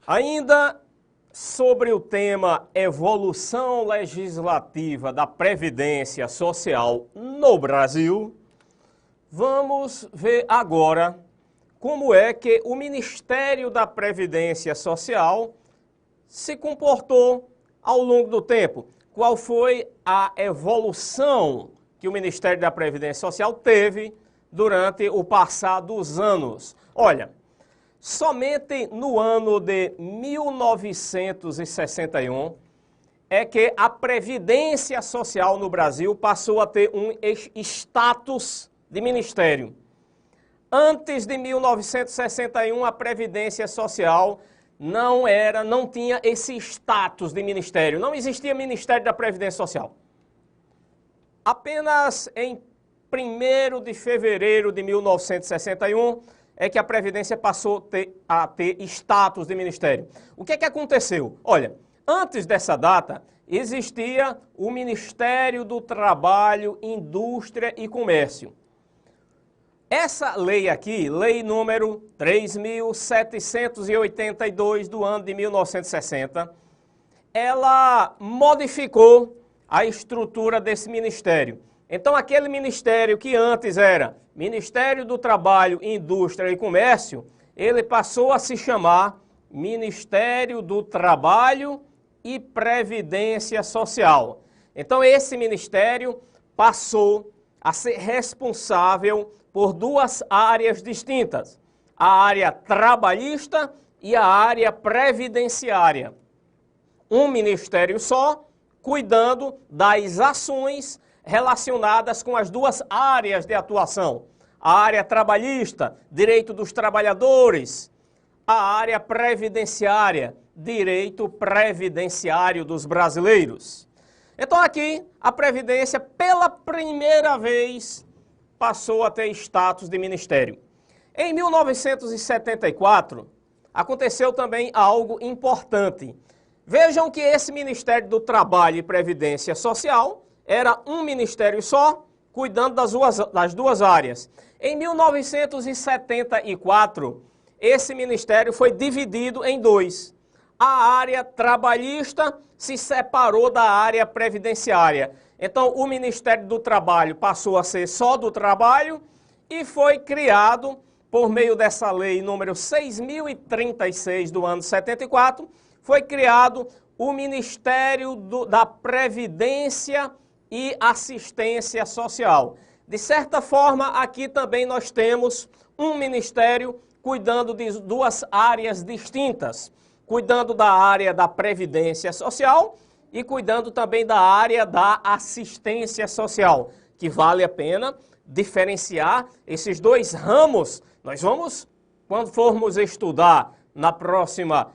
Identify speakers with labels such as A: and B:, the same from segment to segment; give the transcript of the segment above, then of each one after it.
A: Ainda sobre o tema evolução legislativa da Previdência Social no Brasil, vamos ver agora como é que o Ministério da Previdência Social se comportou ao longo do tempo. Qual foi a evolução que o Ministério da Previdência Social teve durante o passar dos anos? Olha, somente no ano de 1961 é que a Previdência Social no Brasil passou a ter um status de ministério. Antes de 1961, a Previdência Social não tinha esse status de ministério. Não existia Ministério da Previdência Social. Apenas em 1º de fevereiro de 1961 é que a Previdência passou a ter status de ministério. O que é que aconteceu? Olha, antes dessa data, existia o Ministério do Trabalho, Indústria e Comércio. Essa lei aqui, lei número 3.782 do ano de 1960, ela modificou a estrutura desse ministério. Então, aquele ministério que antes era Ministério do Trabalho, Indústria e Comércio, ele passou a se chamar Ministério do Trabalho e Previdência Social. Então, esse ministério passou a ser responsável por duas áreas distintas, a área trabalhista e a área previdenciária. Um ministério só, cuidando das ações relacionadas com as duas áreas de atuação. A área trabalhista, direito dos trabalhadores, a área previdenciária, direito previdenciário dos brasileiros. Então aqui, a Previdência, pela primeira vez, passou a ter status de ministério. Em 1974, aconteceu também algo importante. Vejam que esse Ministério do Trabalho e Previdência Social era um ministério só, cuidando das duas áreas. Em 1974, esse ministério foi dividido em dois. A área trabalhista se separou da área previdenciária. Então, o Ministério do Trabalho passou a ser só do trabalho e foi criado, por meio dessa lei número 6.036 do ano 74, foi criado o Ministério da Previdência e Assistência Social. De certa forma, aqui também nós temos um ministério cuidando de duas áreas distintas, cuidando da área da Previdência Social e cuidando também da área da assistência social, que vale a pena diferenciar esses dois ramos. Nós vamos, quando formos estudar na próxima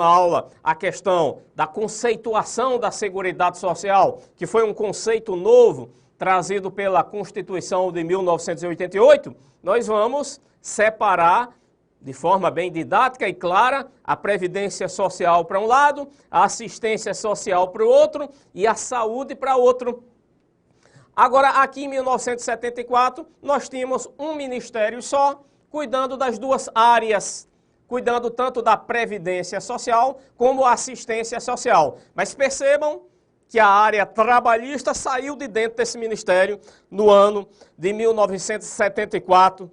A: aula, a questão da conceituação da Seguridade Social, que foi um conceito novo trazido pela Constituição de 1988, nós vamos separar de forma bem didática e clara, a Previdência Social para um lado, a Assistência Social para o outro e a Saúde para outro. Agora, aqui em 1974, nós tínhamos um ministério só, cuidando das duas áreas, cuidando tanto da Previdência Social como a Assistência Social. Mas percebam que a área trabalhista saiu de dentro desse ministério no ano de 1974,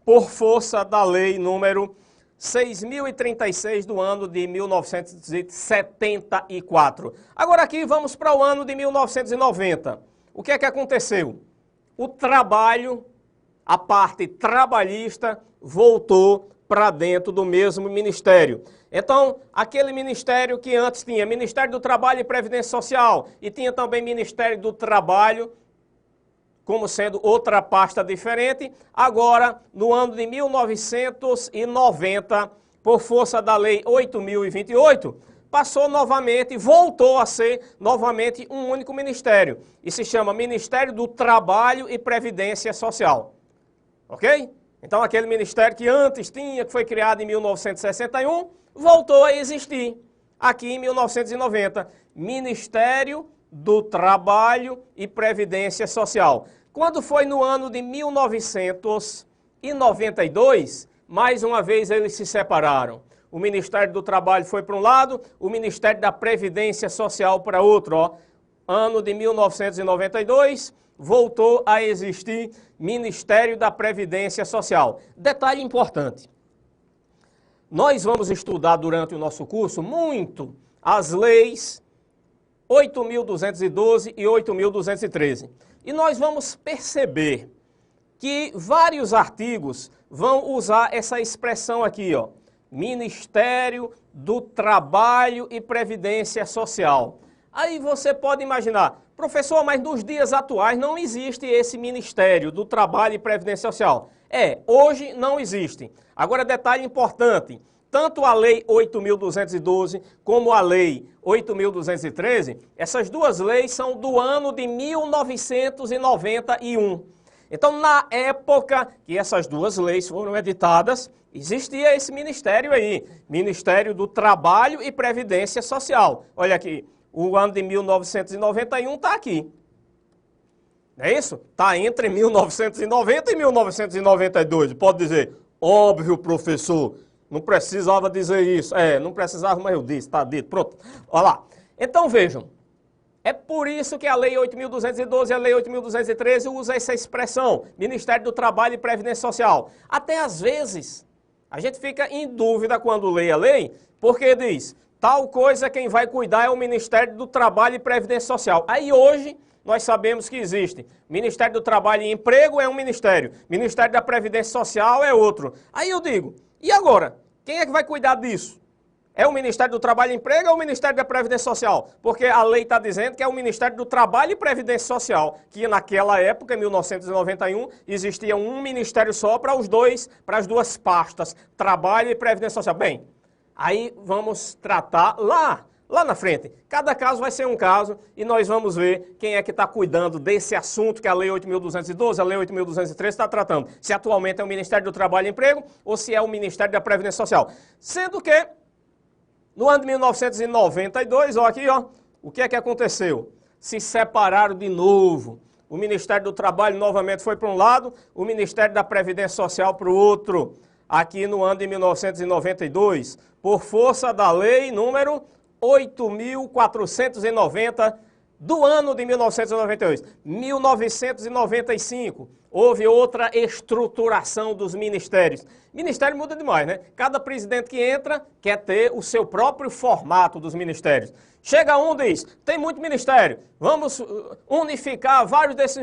A: por força da lei número 6.036 do ano de 1974. Agora aqui vamos para o ano de 1990. O que é que aconteceu? O trabalho, a parte trabalhista, voltou para dentro do mesmo ministério. Então, aquele ministério que antes tinha Ministério do Trabalho e Previdência Social e tinha também Ministério do Trabalho, como sendo outra pasta diferente, agora, no ano de 1990, por força da Lei 8.028, passou novamente, voltou a ser novamente um único ministério. E se chama Ministério do Trabalho e Previdência Social. Ok? Então, aquele ministério que antes tinha, que foi criado em 1961, voltou a existir aqui em 1990. Ministério do Trabalho e Previdência Social. Quando foi no ano de 1992, mais uma vez eles se separaram. O Ministério do Trabalho foi para um lado, o Ministério da Previdência Social para outro, ó. Ano de 1992, voltou a existir Ministério da Previdência Social. Detalhe importante. Nós vamos estudar durante o nosso curso muito as leis 8.212 e 8.213. E nós vamos perceber que vários artigos vão usar essa expressão aqui, ó, Ministério do Trabalho e Previdência Social. Aí você pode imaginar, professor, mas nos dias atuais não existe esse Ministério do Trabalho e Previdência Social. Hoje não existe. Agora, detalhe importante, tanto a Lei 8.212 como a Lei 8.213, essas duas leis são do ano de 1991. Então, na época que essas duas leis foram editadas, existia esse ministério aí, Ministério do Trabalho e Previdência Social. Olha aqui, o ano de 1991 está aqui. Não é isso? Está entre 1990 e 1992. Pode dizer, óbvio, professor, não precisava dizer isso. Não precisava, mas eu disse, está dito. Pronto. Olha lá. Então, vejam. É por isso que a Lei 8.212 e a Lei 8.213 usa essa expressão, Ministério do Trabalho e Previdência Social. Até às vezes, a gente fica em dúvida quando lê a lei, porque diz, tal coisa quem vai cuidar é o Ministério do Trabalho e Previdência Social. Aí hoje, nós sabemos que existe. Ministério do Trabalho e Emprego é um ministério, Ministério da Previdência Social é outro. Aí eu digo, e agora? Quem é que vai cuidar disso? É o Ministério do Trabalho e Emprego ou o Ministério da Previdência Social? Porque a lei está dizendo que é o Ministério do Trabalho e Previdência Social, que naquela época, em 1991, existia um ministério só para as duas pastas, Trabalho e Previdência Social. Bem, aí vamos tratar lá na frente. Cada caso vai ser um caso e nós vamos ver quem é que está cuidando desse assunto que a Lei 8.212, a Lei 8.213 está tratando. Se atualmente é o Ministério do Trabalho e Emprego ou se é o Ministério da Previdência Social. Sendo que no ano de 1992, ó, aqui, ó, o que é que aconteceu? Se separaram de novo. O Ministério do Trabalho novamente foi para um lado, o Ministério da Previdência Social para o outro. Aqui no ano de 1992, por força da lei número 8.490 do ano de 1998. 1995, houve outra estruturação dos ministérios. Ministério muda demais, né? Cada presidente que entra quer ter o seu próprio formato dos ministérios. Chega um e diz, tem muito ministério, vamos unificar vários desses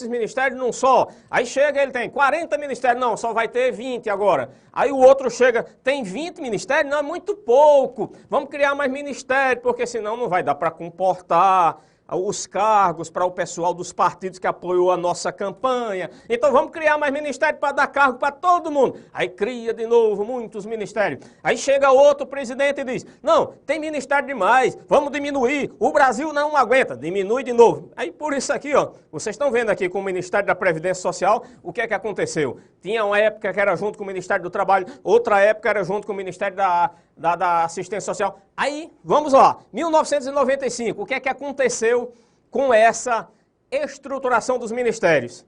A: ministérios num só. Aí chega, ele tem 40 ministérios, não, só vai ter 20 agora. Aí o outro chega, tem 20 ministérios? Não, é muito pouco, vamos criar mais ministério, porque senão não vai dar para comportar os cargos para o pessoal dos partidos que apoiou a nossa campanha. Então vamos criar mais ministério para dar cargo para todo mundo. Aí cria de novo muitos ministérios. Aí chega outro presidente e diz, não, tem ministério demais, vamos diminuir, o Brasil não aguenta, diminui de novo. Aí por isso aqui, ó, vocês estão vendo aqui com o Ministério da Previdência Social, o que é que aconteceu? Tinha uma época que era junto com o Ministério do Trabalho, outra época era junto com o Ministério da Assistência Social. Aí, vamos lá, 1995, o que é que aconteceu com essa estruturação dos ministérios?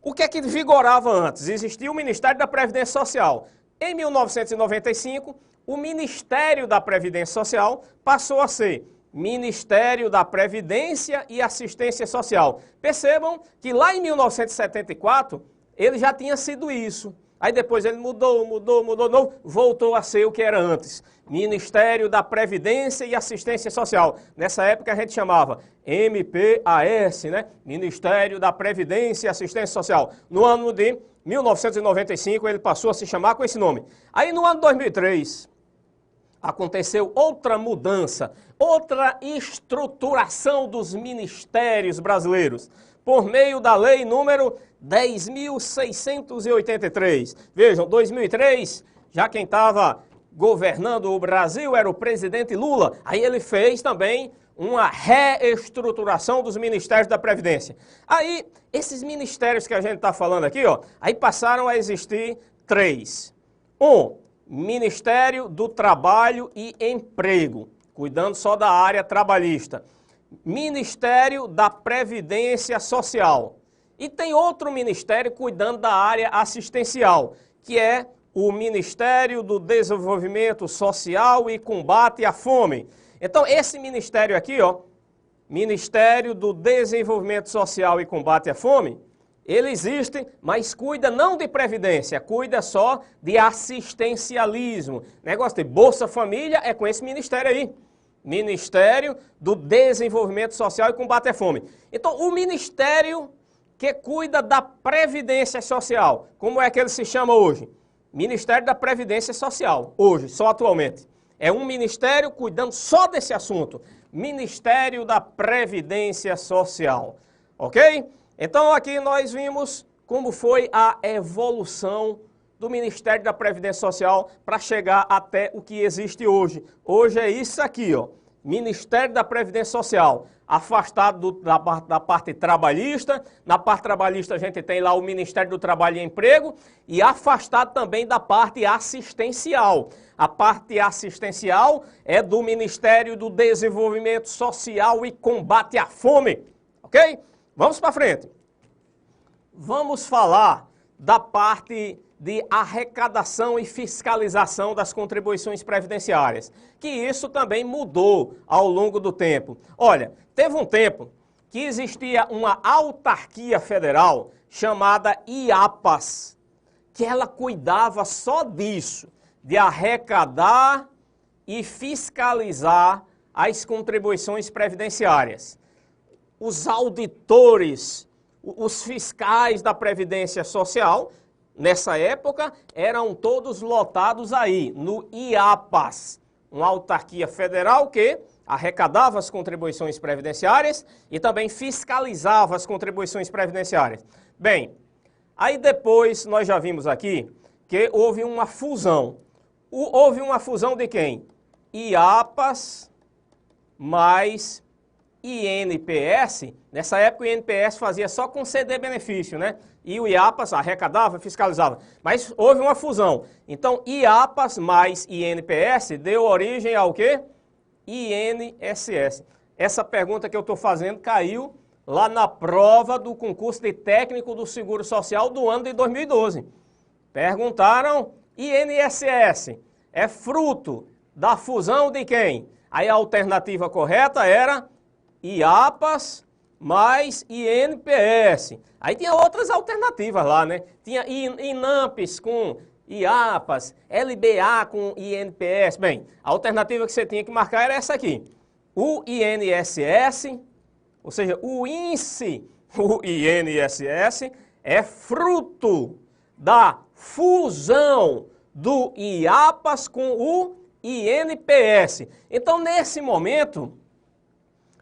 A: O que é que vigorava antes? Existia o Ministério da Previdência Social. Em 1995, o Ministério da Previdência Social passou a ser Ministério da Previdência e Assistência Social. Percebam que lá em 1974, ele já tinha sido isso. Aí depois ele mudou, voltou a ser o que era antes. Ministério da Previdência e Assistência Social. Nessa época a gente chamava MPAS, né? Ministério da Previdência e Assistência Social. No ano de 1995 ele passou a se chamar com esse nome. Aí no ano 2003 aconteceu outra mudança, outra estruturação dos ministérios brasileiros, por meio da lei número 10.683. Vejam, 2003, já quem estava governando o Brasil era o presidente Lula. Aí ele fez também uma reestruturação dos ministérios da Previdência. Aí, esses ministérios que a gente está falando aqui, ó, aí passaram a existir três. Ministério do Trabalho e Emprego, cuidando só da área trabalhista. Ministério da Previdência Social. E tem outro ministério cuidando da área assistencial, que é o Ministério do Desenvolvimento Social e Combate à Fome. Então, esse ministério aqui, ó, Ministério do Desenvolvimento Social e Combate à Fome, ele existe, mas cuida não de previdência, cuida só de assistencialismo. Negócio de Bolsa Família é com esse ministério aí. Ministério do Desenvolvimento Social e Combate à Fome. Então, o ministério que cuida da Previdência Social, como é que ele se chama hoje? Ministério da Previdência Social, hoje, só atualmente. É um ministério cuidando só desse assunto. Ministério da Previdência Social, ok? Então aqui nós vimos como foi a evolução do Ministério da Previdência Social para chegar até o que existe hoje. Hoje é isso aqui, ó, Ministério da Previdência Social, afastado da parte trabalhista. Na parte trabalhista a gente tem lá o Ministério do Trabalho e Emprego e afastado também da parte assistencial. A parte assistencial é do Ministério do Desenvolvimento Social e Combate à Fome, ok? Vamos para frente. Vamos falar da parte de arrecadação e fiscalização das contribuições previdenciárias, que isso também mudou ao longo do tempo. Olha, teve um tempo que existia uma autarquia federal chamada IAPAS, que ela cuidava só disso, de arrecadar e fiscalizar as contribuições previdenciárias. Os auditores, os fiscais da Previdência Social, nessa época, eram todos lotados aí, no IAPAS, uma autarquia federal que arrecadava as contribuições previdenciárias e também fiscalizava as contribuições previdenciárias. Bem, aí depois nós já vimos aqui que houve uma fusão. Houve uma fusão de quem? IAPAS mais INPS. Nessa época o INPS fazia só conceder benefício, né? E o IAPAS arrecadava, fiscalizava. Mas houve uma fusão. Então, IAPAS mais INPS deu origem ao quê? INSS. Essa pergunta que eu estou fazendo caiu lá na prova do concurso de técnico do Seguro Social do ano de 2012. Perguntaram, INSS é fruto da fusão de quem? Aí a alternativa correta era IAPAS mais INPS. Aí tinha outras alternativas lá, né? Tinha INAMPS com IAPAS, LBA com INPS. Bem, a alternativa que você tinha que marcar era essa aqui. O INSS, ou seja, o índice, o INSS, é fruto da fusão do IAPAS com o INPS. Então, nesse momento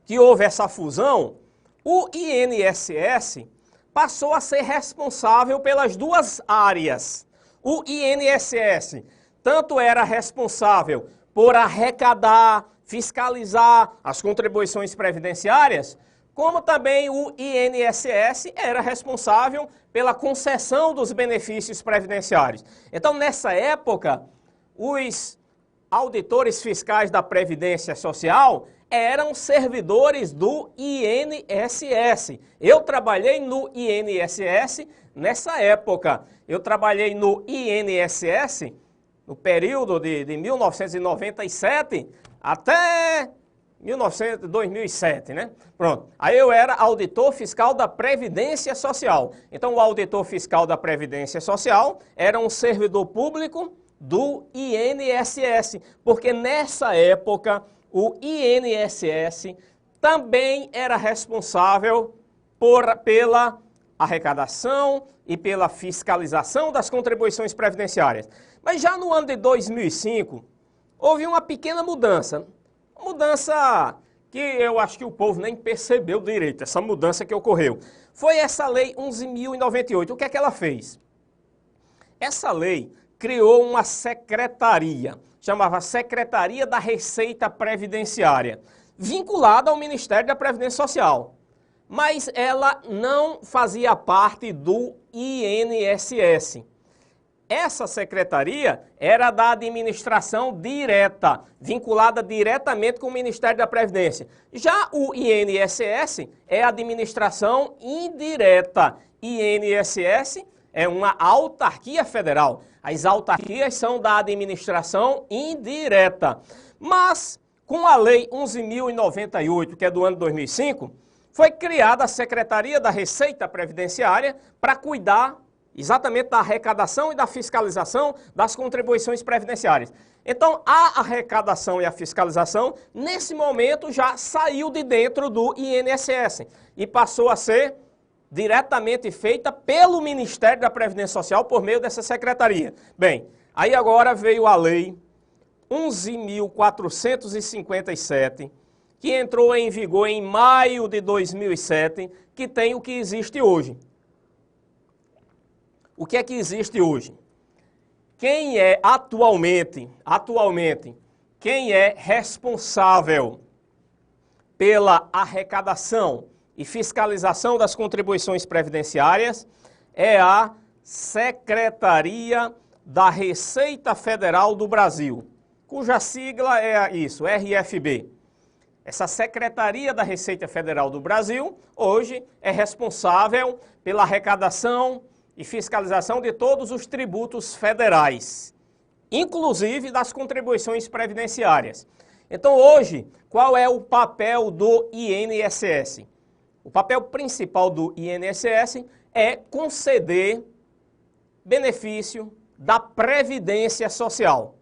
A: que houve essa fusão, o INSS passou a ser responsável pelas duas áreas. O INSS tanto era responsável por arrecadar, fiscalizar as contribuições previdenciárias, como também o INSS era responsável pela concessão dos benefícios previdenciários. Então, nessa época, os auditores fiscais da Previdência Social eram servidores do INSS. Eu trabalhei no INSS nessa época. Eu trabalhei no INSS no período de 1997 até 2007, né? Pronto. Aí eu era auditor fiscal da Previdência Social. Então o auditor fiscal da Previdência Social era um servidor público do INSS, porque nessa época o INSS também era responsável pela arrecadação e pela fiscalização das contribuições previdenciárias. Mas já no ano de 2005, houve uma pequena mudança. Mudança que eu acho que o povo nem percebeu direito, essa mudança que ocorreu. Foi essa lei 11.098. O que é que ela fez? Essa lei criou uma secretaria, chamava Secretaria da Receita Previdenciária, vinculada ao Ministério da Previdência Social. Mas ela não fazia parte do INSS. Essa secretaria era da administração direta, vinculada diretamente com o Ministério da Previdência. Já o INSS é administração indireta. INSS é uma autarquia federal. As autarquias são da administração indireta. Mas, com a Lei 11.098, que é do ano 2005, foi criada a Secretaria da Receita Previdenciária para cuidar exatamente da arrecadação e da fiscalização das contribuições previdenciárias. Então, a arrecadação e a fiscalização, nesse momento, já saiu de dentro do INSS e passou a ser diretamente feita pelo Ministério da Previdência Social por meio dessa secretaria. Bem, aí agora veio a Lei 11.457, que entrou em vigor em maio de 2007, que tem o que existe hoje. O que é que existe hoje? Quem é atualmente, quem é responsável pela arrecadação e fiscalização das contribuições previdenciárias é a Secretaria da Receita Federal do Brasil, cuja sigla é isso, RFB. Essa Secretaria da Receita Federal do Brasil, hoje, é responsável pela arrecadação e fiscalização de todos os tributos federais, inclusive das contribuições previdenciárias. Então, hoje, qual é o papel do INSS? O papel principal do INSS é conceder benefício da Previdência Social.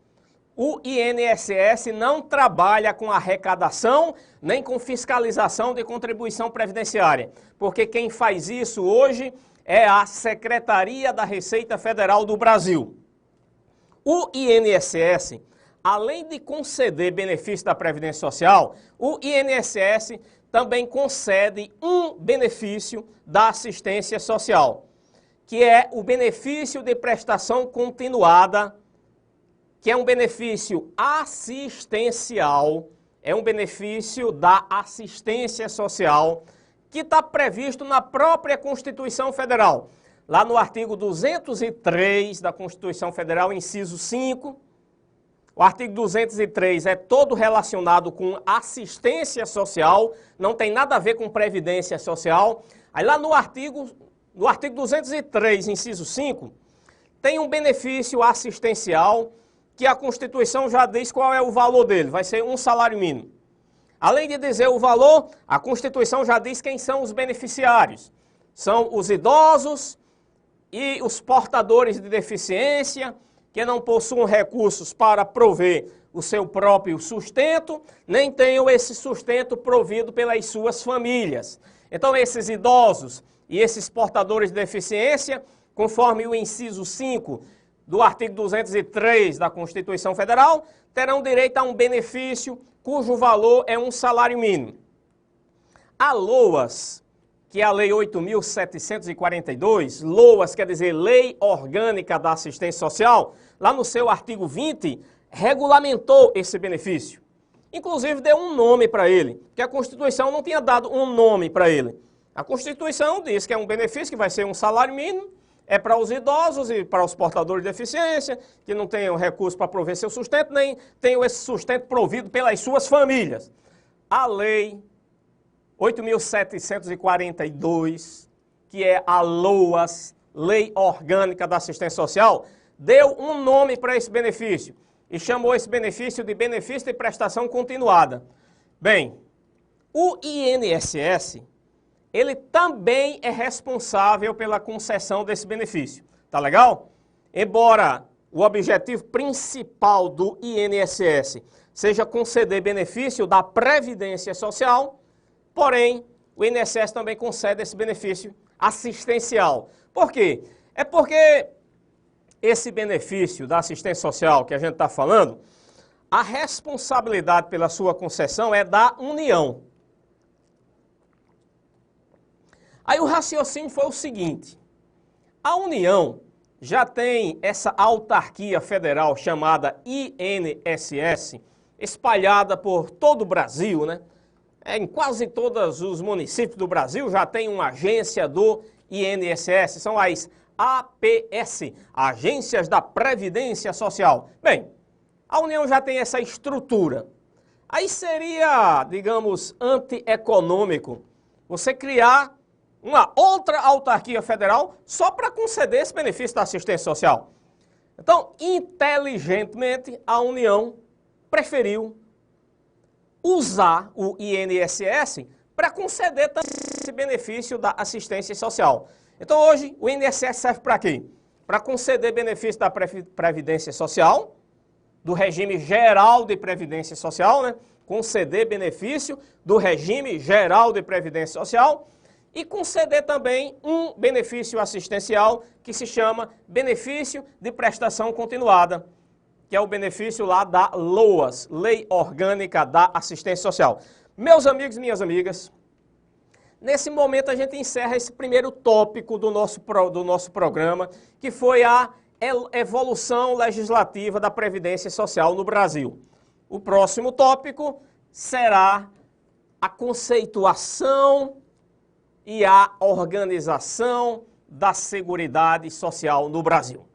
A: O INSS não trabalha com arrecadação nem com fiscalização de contribuição previdenciária, porque quem faz isso hoje é a Secretaria da Receita Federal do Brasil. O INSS, além de conceder benefício da Previdência Social, o INSS também concede um benefício da assistência social, que é o benefício de prestação continuada, que é um benefício assistencial, é um benefício da assistência social, que está previsto na própria Constituição Federal. Lá no artigo 203 da Constituição Federal, inciso 5, o artigo 203 é todo relacionado com assistência social, não tem nada a ver com previdência social. Aí lá no artigo 203, inciso 5, tem um benefício assistencial que a Constituição já diz qual é o valor dele, vai ser um salário mínimo. Além de dizer o valor, a Constituição já diz quem são os beneficiários. São os idosos e os portadores de deficiência, que não possuam recursos para prover o seu próprio sustento, nem tenham esse sustento provido pelas suas famílias. Então, esses idosos e esses portadores de deficiência, conforme o inciso 5 do artigo 203 da Constituição Federal, terão direito a um benefício cujo valor é um salário mínimo. A LOAS, que é a Lei 8.742, LOAS quer dizer Lei Orgânica da Assistência Social, lá no seu artigo 20, regulamentou esse benefício. Inclusive deu um nome para ele, porque a Constituição não tinha dado um nome para ele. A Constituição diz que é um benefício que vai ser um salário mínimo, é para os idosos e para os portadores de deficiência, que não tenham recurso para prover seu sustento, nem tenham esse sustento provido pelas suas famílias. A Lei 8.742, que é a LOAS, Lei Orgânica da Assistência Social, deu um nome para esse benefício e chamou esse benefício de benefício de prestação continuada. Bem, o INSS, ele também é responsável pela concessão desse benefício. Tá legal? Embora o objetivo principal do INSS seja conceder benefício da Previdência Social, porém, o INSS também concede esse benefício assistencial. Por quê? É porque esse benefício da assistência social que a gente está falando, a responsabilidade pela sua concessão é da União. Aí o raciocínio foi o seguinte: a União já tem essa autarquia federal chamada INSS, espalhada por todo o Brasil, né? Em quase todos os municípios do Brasil já tem uma agência do INSS, são as APS, Agências da Previdência Social. Bem, a União já tem essa estrutura. Aí seria, digamos, antieconômico você criar uma outra autarquia federal só para conceder esse benefício da assistência social. Então, inteligentemente, a União preferiu usar o INSS para conceder também esse benefício da assistência social. Então, hoje, o INSS serve para quê? Para conceder benefício da Previdência Social, do regime geral de Previdência Social, né? Conceder benefício do regime geral de Previdência Social e conceder também um benefício assistencial que se chama benefício de prestação continuada, que é o benefício lá da LOAS, Lei Orgânica da Assistência Social. Meus amigos e minhas amigas, nesse momento a gente encerra esse primeiro tópico do nosso programa, que foi a evolução legislativa da Previdência Social no Brasil. O próximo tópico será a conceituação e a organização da Seguridade Social no Brasil.